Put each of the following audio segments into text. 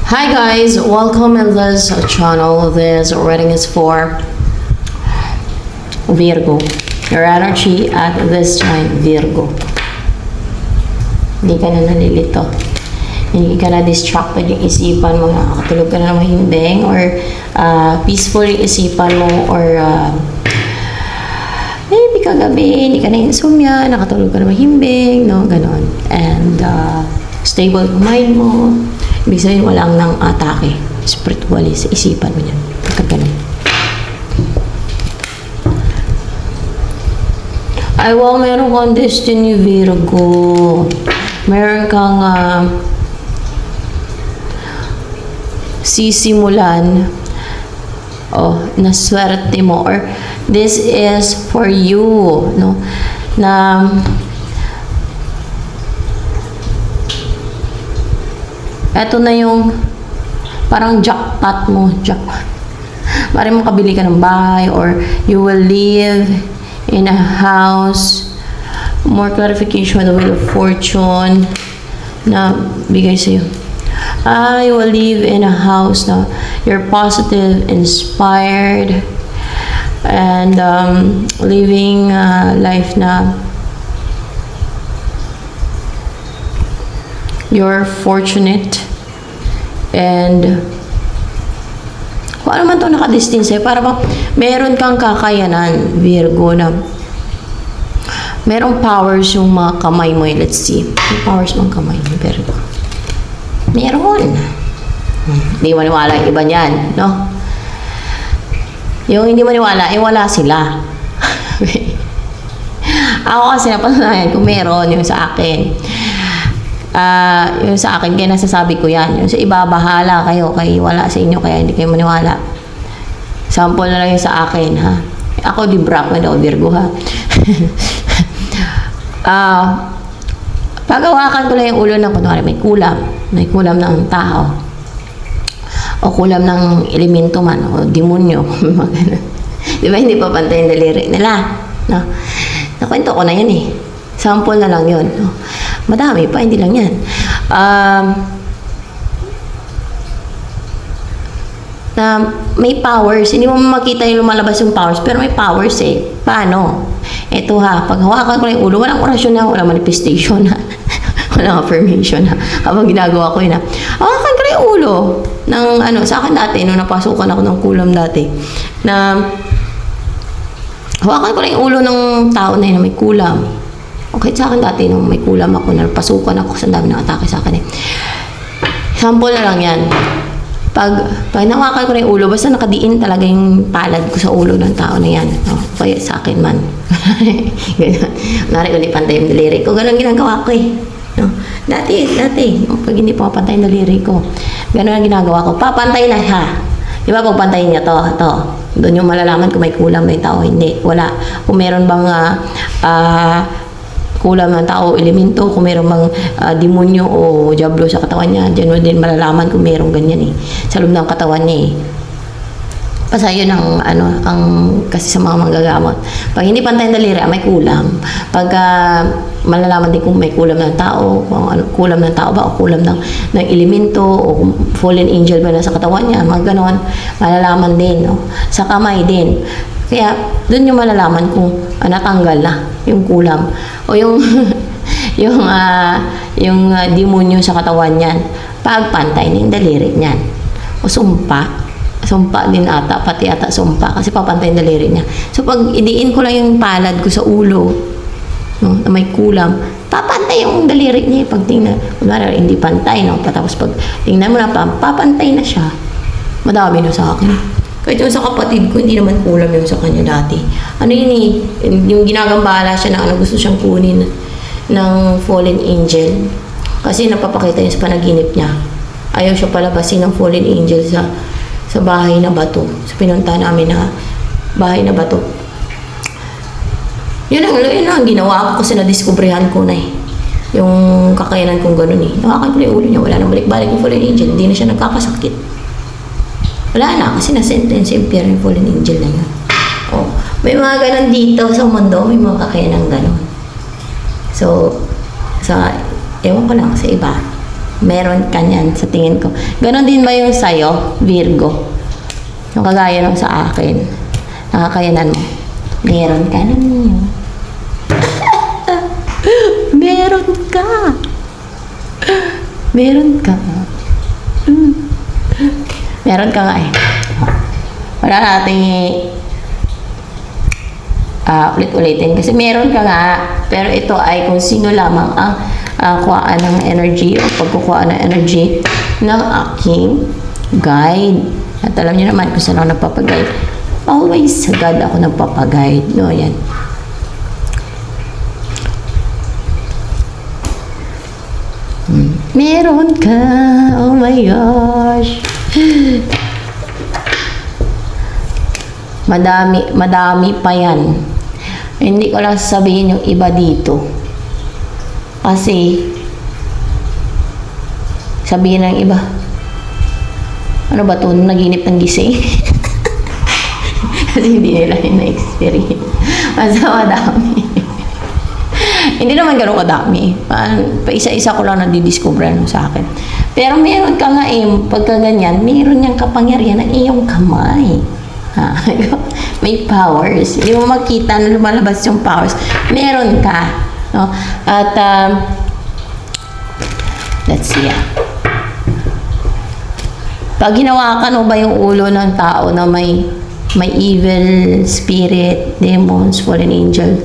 Hi guys, welcome in this channel. This reading is for Virgo. Your energy at this time, Virgo. Hindi ka na nalilito. Hindi ka na distracted yung isipan mo. Nakakatulog ka na ng mahimbing or peaceful yung isipan mo or maybe kagabi, hindi ka na insomnia, nakatulog ka na mahimbing, no? Ganon. And stable yung mind mo. Ibig sabihin, walang nang atake spiritually sa isipan mo yan. Pagkaganon. Ay, wow, meron kang destiny, Virgo. Meron kang sisimulan na swerte mo or this is for you, no? Na eto na yung parang jackpot mo, jackpot. Parang makabili ka ng bahay or you will live in a house. More clarification, the wheel of fortune na bigay sa'yo. You will live in a house na you're positive, inspired, and living life na you're fortunate and kung ano man ito nakadistance sa'yo, para bang meron kang kakayanan, Virgo, na merong powers yung mga kamay mo. Let's see. May powers mga kamay mo, Virgo. Meron. Hindi maniwala yung iba niyan, no? Yung hindi maniwala, wala sila. Ako kasi napatunayan kung meron yung sa akin. Yung sa akin, kaya nasasabi ko yan. Yung sa iba, bahala kayo. Kaya wala sa inyo, kaya hindi kayo maniwala. Sample na lang yung sa akin, ha? Ako, Libra, ako Virgo, ha? Pagawakan ko lang yung ulo ng kunwari, may kulam ng tao o kulam ng elemento man o demonyo. Di ba hindi pa pantay yung daliri nila, no? Nakwento ko na yan eh, sample na lang yun, no? Madami pa, hindi lang yan. Na may powers, hindi mo makita yung lumalabas yung powers, pero may powers eh. Paano? Ito ha, pag hawakan ko na yung ulo, walang orasyon na, walang manifestation ha. Walang affirmation ha. Habang ginagawa ko yun ha, hawakan ko na yung ulo ng sa akin dati, nung napasukan ako ng kulam dati, na hawakan ko na yung ulo ng tao na yun na may kulam. Okay, sa akin dati, nung may kulam ako, napasukan ako, sa dami ng atake sa akin eh. Sample na lang yan. Pag nawakan ko na yung ulo, basta nakadiin talaga yung palad ko sa ulo ng tao na yan. No? Kaya sa akin man. Ganun. Nari ko di pantay yung daliri ko. Ganun ginagawa ko eh. No? Dati, pag hindi pa pantay yung daliri ko, ganun ang ginagawa ko. Papantay na siya. Di ba, pag pantayin niya to. Doon yung malalaman kung may kulam ba yung tao. Hindi, wala. Kung meron bang kulam ng tao, elemento, kung mayroong mang demonyo o diablo sa katawan niya, dyan mo din malalaman kung mayroong ganyan eh, sa loob ng katawan niya eh. Basta yun ang kasi sa mga manggagamot. Pag hindi pantay ang daliri, may kulam. Pag malalaman din kung may kulam ng tao, kung kulam ng tao ba o kulam ng elemento o kung fallen angel ba na sa katawan niya, mga ganon, malalaman din, no? Sa kamay din. Kaya, doon yung malalaman kung natanggal na yung kulam o yung yung demonyo sa katawan niyan. Pagpantay na yung daliri niyan. O sumpa din ata, pati ata sumpa, kasi papantay yung daliri niya. So, pag idiin ko lang yung palad ko sa ulo, no, na may kulam, papantay yung daliri niya. Pag tingnan, kunwari, hindi pantay, no? Tapos pag tingnan mo na, papantay na siya. Madami na sa akin. Kahit yung sa kapatid ko, hindi naman kulam yung sa kanya dati. Ano yun eh, yung ginagambala siya na gusto siyang kunin ng fallen angel. Kasi napapakita niya sa panaginip niya. Ayaw siya palabasin ng fallen angel sa bahay na bato. Sa pinunta namin na bahay na bato. Yun ang ginawa ko kasi na-discoveryhan ko na eh. Yung kakayanan kong ganun eh. Nakakan ko na yung ulo niya, wala nang balik-balik yung fallen angel. Hindi na siya nagkakasakit. Wala na, kasi na-sentence yung Pierre and Fallen Angel na yun. Oh, may mga ganon dito sa mundo, may mga kakayanan ganon. So, ewan ko lang sa iba. Meron ka niyan sa tingin ko. Ganon din ba yung sa'yo, Virgo? Yung kagaya nung sa akin. Nakakayanan mo. Meron ka na niyo. Meron ka. Meron ka. Meron ka nga eh. Wala nating ulit-ulitin kasi meron ka nga, pero ito ay kung sino lamang ang kuhaan ng energy o pagkukuha ng energy ng aking guide. At alam niyo naman kung saan ako nagpapaguide. Always sa God ako nagpapaguide. No, yan. Meron ka. Oh my gosh. Madami pa yan. Hindi ko lang sasabihin yung iba dito. Kasi, sabihin ng iba, ano ba ito? Naginip ng gising? Kasi hindi nila yung na-experience. Madami. Hindi naman gano'ng kadami. Pa isa-isa ko lang nadidiscover sa akin. Pero meron ka nga pagka ganyan, meron niyang kapangyarihan ng iyong kamay. May powers. Hindi mo makita na lumalabas yung powers. Meron ka. No? At, let's see. Pag hinawakan mo ba yung ulo ng tao na may evil spirit, demons, fallen angel,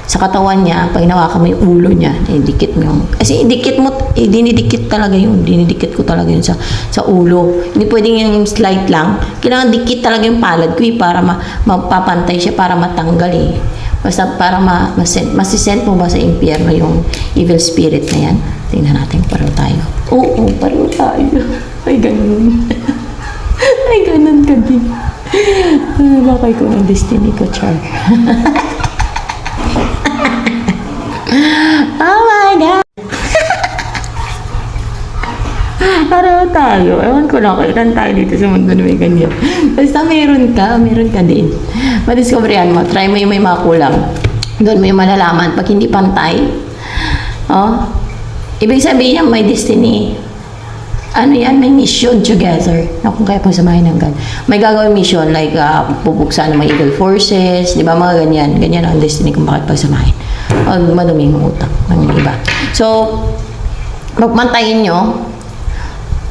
sa katawan niya, pag hinawakan mo yung ulo niya, dikit mo yung, kasi dinidikit talaga yun. Dinidikit ko talaga yun sa ulo. Hindi pwedeng yung slight lang. Kailangan dikit talaga yung palad ko para mapapantay siya, para matanggal eh. Basta para masisend mo ba sa impyerno yung evil spirit na yan. Tingnan natin, pareho tayo. Oo, pareho tayo. Ay, ganun. Ay, ganun ka din. Bakay ko ng destiny ko, Char. Oh my God! Pareho tayo. Ewan ko lang kung ilan tayo dito sa mundo na may ganyan. Basta meron ka din. Madiscoveryan mo. Try mo yung may mga kulang. Doon mo yung malalaman. Pag hindi pantay, ibig sabihin niya may destiny. Ano yan? May mission together. Na kung kaya pagsamahin ng God. May gagawin mission like pupuksan ng mga evil forces, di ba? Mga ganyan. Ganyan ang destiny kung bakit pagsamahin. Pag madumi yung utak ng iba. So, magpantayin nyo,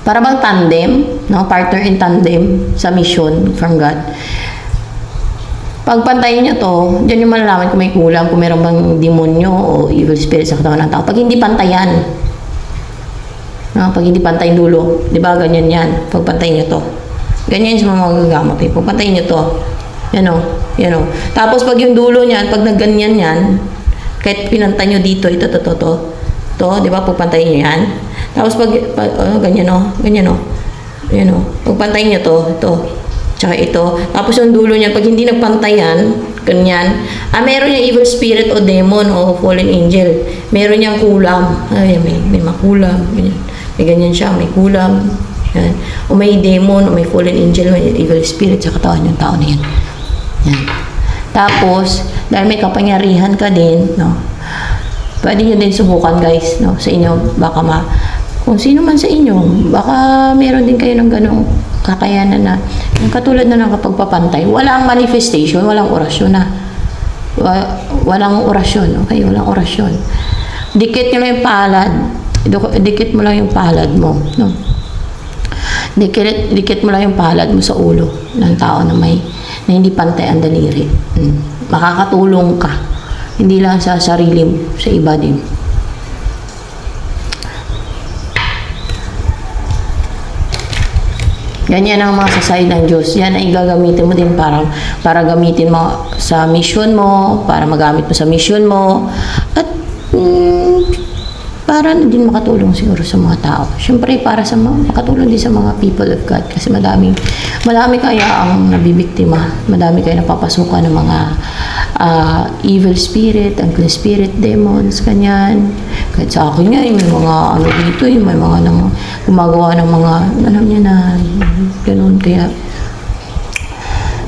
para bang tandem, no? Partner in tandem sa mission from God. Pagpantayin nyo to, dyan yung malalaman kung may kulang, kung meron bang demonyo o evil spirit sa katawan ng tao. Pag hindi pantayan, no? Pag hindi pantay dulo, di ba ganyan yan, pagpantayin nyo to. Ganyan yung mga magagamot eh. Pagpantayin nyo to, yan o. Tapos pag yung dulo niyan, pag nagganyan yan, kahit pinantay nyo dito, ito, di ba, pagpantayin nyo yan. Tapos pag ganyan o, yan o. Pagpantayin nyo to, tsaka ito. Tapos yung dulo niyan, pag hindi nagpantayan, ganyan, meron yung evil spirit o demon o fallen angel. Meron niyang kulam. May makulam, ganyan. May ganyan siya, may kulam. Yan. O may demon, o may fallen angel, may evil spirit sa katawan yung tao na yan. Yan. Tapos, dahil may kapangyarihan ka din, no, pwede nyo din subukan guys, no, sa inyo, baka kung sino man sa inyo, baka meron din kayo ng ganong kakayanan na, yung katulad na ng kapagpapantay, walang manifestation, walang orasyon na. Walang orasyon, okay, walang orasyon. Dikit nyo lang yung palad, dikit mo lang yung palad mo, no. Dikit mo lang yung palad mo sa ulo ng tao na hindi pantay ang daliri. Makakatulong ka. Hindi lang sa sarili mo, sa iba din. Ganyan ang mga sasay ng Diyos. Yan ay gagamitin mo din para gamitin mo sa mission mo, para magamit mo sa mission mo, at para na din makatulong siguro sa mga tao. Siyempre, para sa makatulong din sa mga people of God. Kasi madami kaya ang nabibiktima. Madami kaya napapasukan ng mga evil spirit, unclean spirit, demons, kanyan. Kahit sa akin nga, may mga dito, may mga gumagawa ng mga, alam niya na, ganun. Kaya,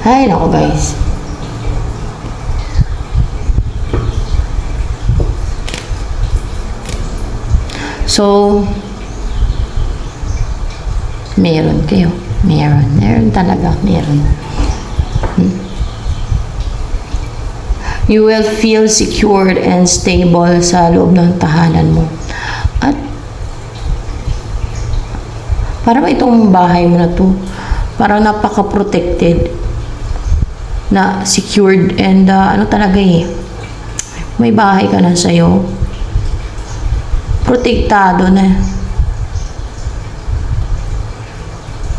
ay, nako guys. So, Meron kayo. Meron. Meron talaga. Meron. You will feel secured and stable sa loob ng tahanan mo. At parang itong bahay mo na to, parang napaka-protected, na secured, and ano talaga eh, may bahay ka na sa'yo, protektado na,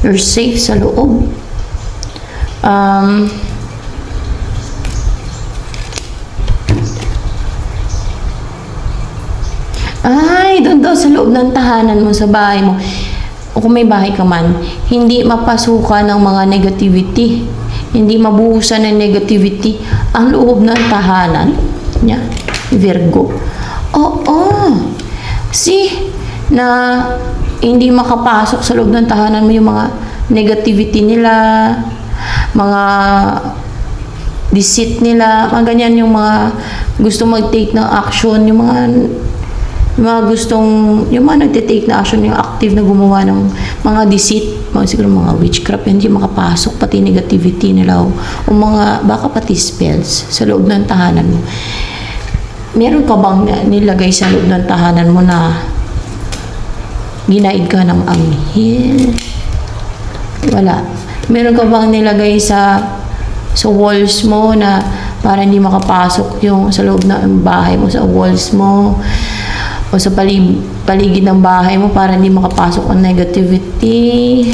you're safe sa loob. Doon daw sa loob ng tahanan mo, sa bahay mo, o kung may bahay ka man, hindi mapasukan ng mga negativity, hindi mabuhusan ng negativity ang loob ng tahanan niya, Virgo. Na hindi makapasok sa loob ng tahanan mo yung mga negativity nila, mga deceit nila, mga ganyan, yung mga gusto mag-take ng action, yung mga nagtitake na action, yung active na gumawa ng mga deceit, siguro mga witchcraft, hindi makapasok, pati negativity nila, o mga, baka pati spells sa loob ng tahanan mo. Meron ka bang nilagay sa loob ng tahanan mo na ginaid ka ng anghel? Wala. Meron ka bang nilagay sa walls mo na para hindi makapasok yung sa loob ng bahay mo, sa walls mo, o sa paligid ng bahay mo para hindi makapasok ang negativity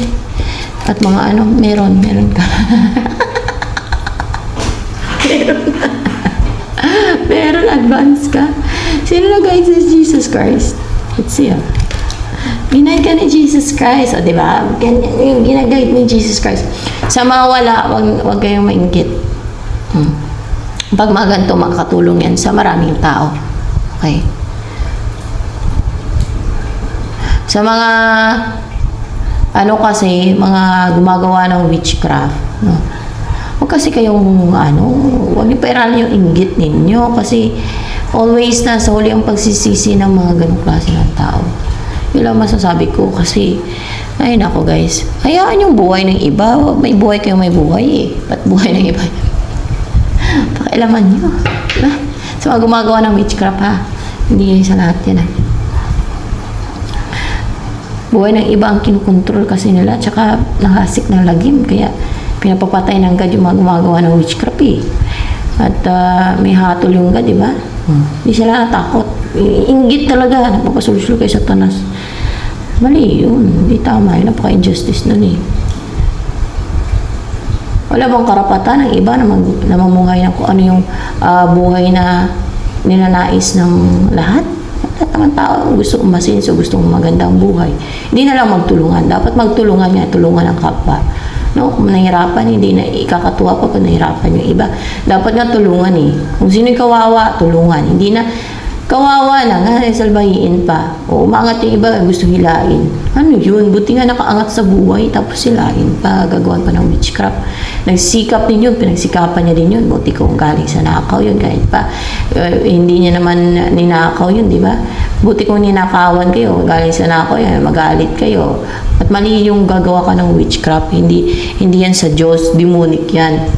at mga meron ka. meron advance ka. Sino na guide si Jesus Christ? Let's see. Ginaid ka ni Jesus Christ, di ba? Yung ginaguide ni Jesus Christ. Sa mga wala, wag kayong mainggit. Pag mga ganito, makakatulong yan sa maraming tao. Okay? Sa mga kasi mga gumagawa ng witchcraft, no? Huwag kasi kayong huwag niyo pairalin yung inggit ninyo, kasi always nasa huli ang pagsisisi ng mga ganong klase ng tao. Yun lang masasabi ko, kasi ay nako guys, hayaan yung buhay ng iba. May buhay kayo, may buhay eh. Ba't buhay ng iba? Pakialaman nyo, diba? Sa mga gumagawa ng witchcraft, ha, hindi yan sa lahat yan, ha. Buhay ng iba ang kinukontrol kasi nila, tsaka nahasik ng lagim, kaya pinapapatay ng God yung mga gumagawa ng witchcraft eh. At may hatol yung God, di ba? Hindi sila natakot. Inggit talaga, napapasulsul kay Satanas. Mali yun, hindi tama yun, napaka-injustice nun eh. Wala bang karapatan ng iba na mamuhay ng kung ano yung buhay na ninanais ng lahat? Lahat naman tao gusto umasinso, gusto magandang buhay. Hindi na lang magtulungan. Dapat magtulungan niya, tulungan ang kapwa. No? Kung nahihirapan, hindi na ikakatuwa pa kung nahihirapan yung iba. Dapat nga tulungan eh. Kung sino'y kawawa, tulungan. Hindi na kawawa na nga, salbahiin pa. O umangat yung iba, gusto hilain. Ano yun? Buti nga nakaangat sa buhay, tapos hilain pa, gagawan pa ng witchcraft. Nagsikap din yun, pinagsikapan niya din yun. Buti kung galing sa nakaw yun, kahit pa hindi niya naman ninakaw yun, di ba? Buti kung ninakawan kayo, galing sa nakaw yun, magalit kayo. At mali yung gagawa ka ng witchcraft, hindi yan sa Diyos, demonic yan.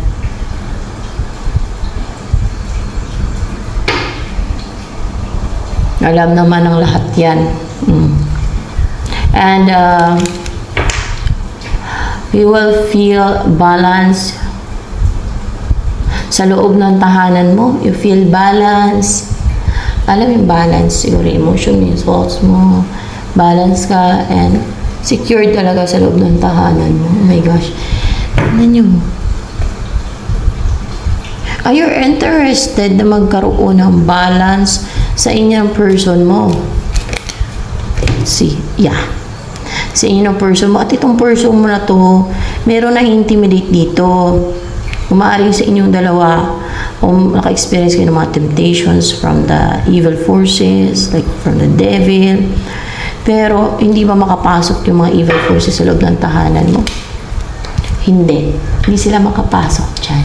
Alam naman ng lahat yan. And you will feel balance sa loob ng tahanan mo. You feel balance. Alam yung balance, siguro emotion, yung thoughts mo. Balance ka and secured talaga sa loob ng tahanan mo. Oh my gosh. Ano nyo? Are you interested na magkaroon ng balance sa inyong person mo? Sa inyong person mo. At itong person mo na to, meron na intimidate dito. Umaaring sa inyong dalawa, naka-experience kayo ng mga temptations from the evil forces, like from the devil. Pero, hindi ba makapasok yung mga evil forces sa loob ng tahanan mo? Hindi. Hindi sila makapasok dyan.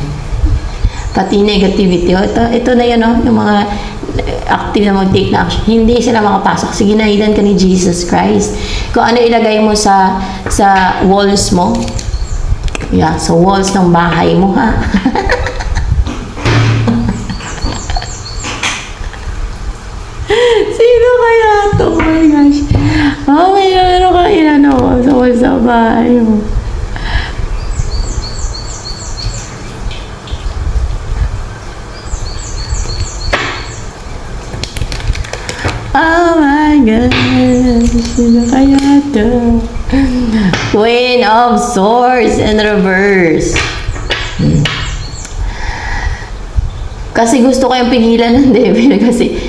Pati negativity. Ito na yun, yung mga active na mag-take na action, hindi sila makapasok kasi ginahidan ka ni Jesus Christ. Kung ano ilagay mo sa walls mo, sa walls ng bahay mo, ha? Sino kaya to? Oh my gosh. May ano ka inano sa walls ng bahay mo. Oh my gosh, sino kaya to? Queen of Swords in reverse. Kasi gusto ko yung pigilan ng devil kasi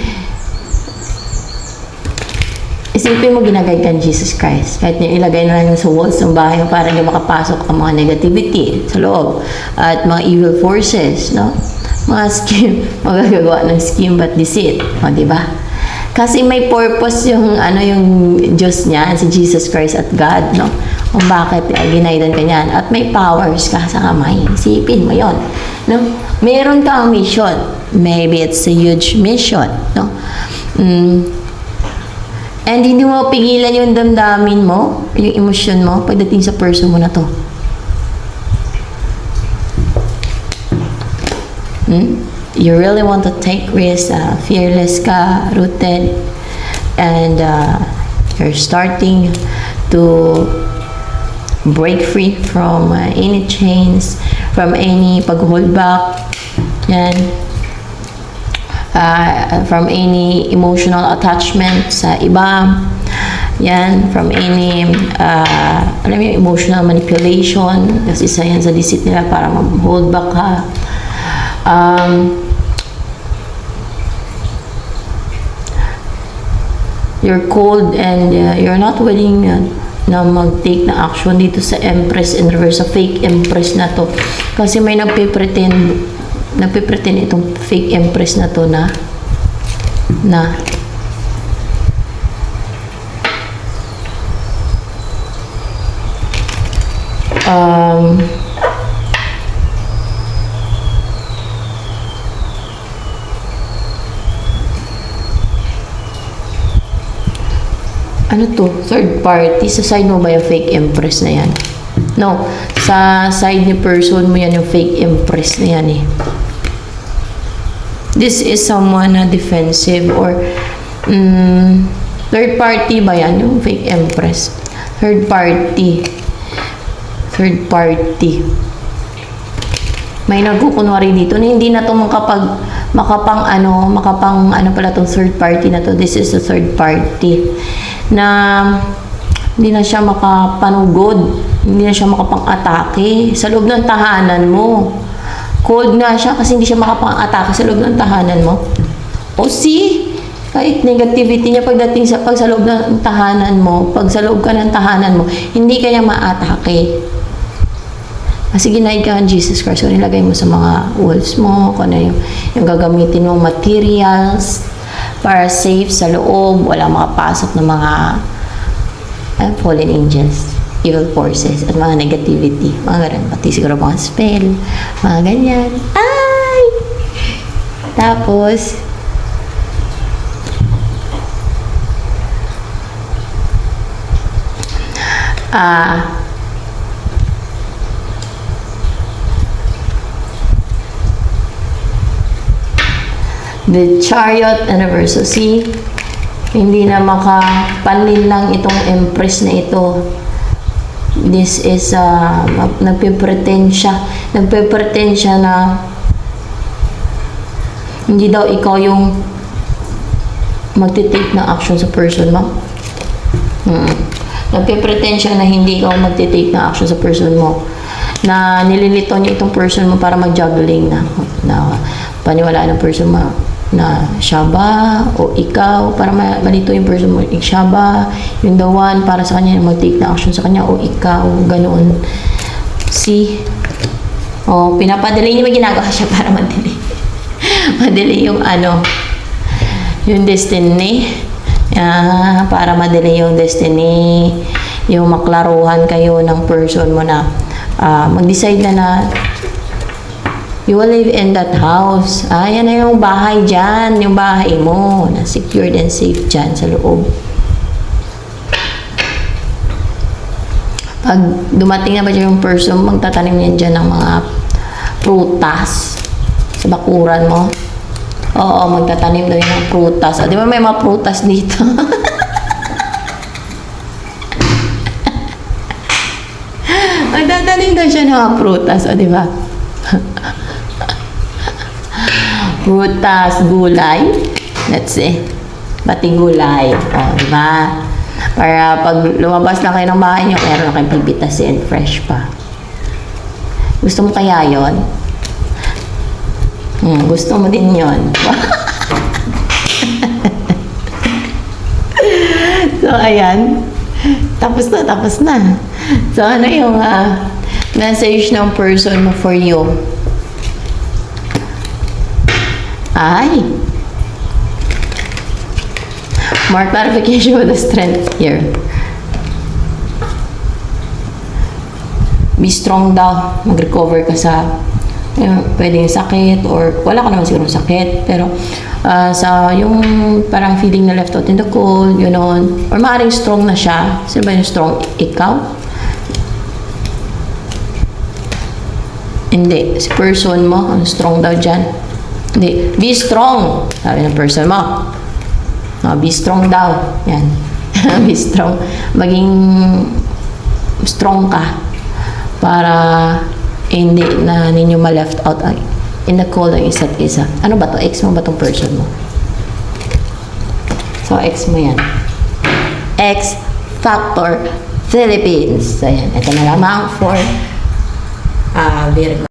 isipin mo ginagay ka Jesus Christ. Kahit niya ilagay na lang sa walls ng bahay mo para hindi makapasok ang mga negativity sa loob at mga evil forces, no? Mga scheme, magagawa ng scheme but deceit, o, diba? Kasi may purpose yung Diyos niya, si Jesus Christ at God, no? Kung bakit ginaidan ka niyan. At may powers ka sa kamay. Isipin mo yon, no? Meron kang mission. Maybe it's a huge mission, no? And hindi mo pigilan yung damdamin mo, yung emosyon mo, pagdating sa person mo na to. You really want to take risks, fearless ka, rooted, and you're starting to break free from any chains, from any pag-hold back, yan, from any emotional attachment sa iba, yan, from any emotional manipulation, kasi isa yan sa deceit nila para mag-hold back ka. You're cold and you're not willing na mag-take na action dito sa Empress in reverse, sa fake Empress na to. Kasi may nagpipretend itong fake Empress na to na ano to? Third party? Sa side mo ba yung fake Empress na yan? No. Sa side ni person mo yan yung fake Empress na yan eh. This is someone na defensive or third party ba yan? Yung fake Empress. Third party. Third party. May nagkukunwari dito na hindi na to makapang ano pala tong third party na to. This is the third party na hindi na siya makapanugod, hindi na siya makapang-atake sa loob ng tahanan mo. Cold nga siya kasi hindi siya makapang-atake sa loob ng tahanan mo. O see, kahit negativity niya pagdating sa loob ng tahanan mo, pag sa loob ka ng tahanan mo, hindi kanya ma-atake. Kasi ginaid ka ng Jesus Christ, so nilagay mo sa mga walls mo, kung ano yung gagamitin mong materials, para safe sa loob, walang makapasok ng mga fallen angels, evil forces, at mga negativity. Mga ganun. Pati siguro mga spell, mga ganyan. Ay! Tapos, the Chariot and reverse. So, see, hindi na makapanlin lang itong Empress na ito. This is, nagpe-pretend siya na hindi daw ikaw yung magte-take ng action sa person mo. Nagpe-pretend siya na hindi ikaw magte-take ng action sa person mo. Na nililito niya itong person mo para mag-juggling na paniwalaan ng person mo na siya ba o ikaw, para malito yung person mo, siya ba yung the one para sa kanya mag-take na action sa kanya o ikaw, ganoon. See? Pinapadali niya, may ginagawa siya para madali. Madali yung yung destiny. Para madali yung destiny, yung maklaruhan kayo ng person mo na mag-decide na You will live in that house. Yan na yung bahay dyan. Yung bahay mo. Na secured and safe dyan sa loob. Pag dumating na ba dyan yung person, magtatanim yan dyan ng mga prutas sa bakuran mo. Oo, magtatanim daw yun ng prutas. Di ba may mga prutas dito? Magtatanim daw siya ng mga prutas. Di ba? Prutas, gulay. Let's see. Pati gulay. Di ba? Para pag lumabas lang kayo ng bahay nyo, meron na kayong pipitasin. Fresh pa. Gusto mo kaya yun? Gusto mo din yun. So, ayan. Tapos na. So, ano yung message ng person mo for you? Ay! More clarification with the strength here. Be strong daw. Mag-recover ka sa pwedeng sakit or wala ka naman siguro sakit. Pero sa yung parang feeling na left out in the cold, yun on. Or maaaring strong na siya. Sino ba yung strong? Ikaw? Hindi. Si person mo, ang strong daw dyan. Hindi. Be strong. Sabi ng person mo. Be strong daw. Yan. Be strong. Maging strong ka para hindi na ninyo ma-left out in the cold ang isa't isa. Ano ba to? Ex mo ba tong person mo? So, ex mo yan. X Factor Philippines. So, yan. Ito na lamang for Virgo.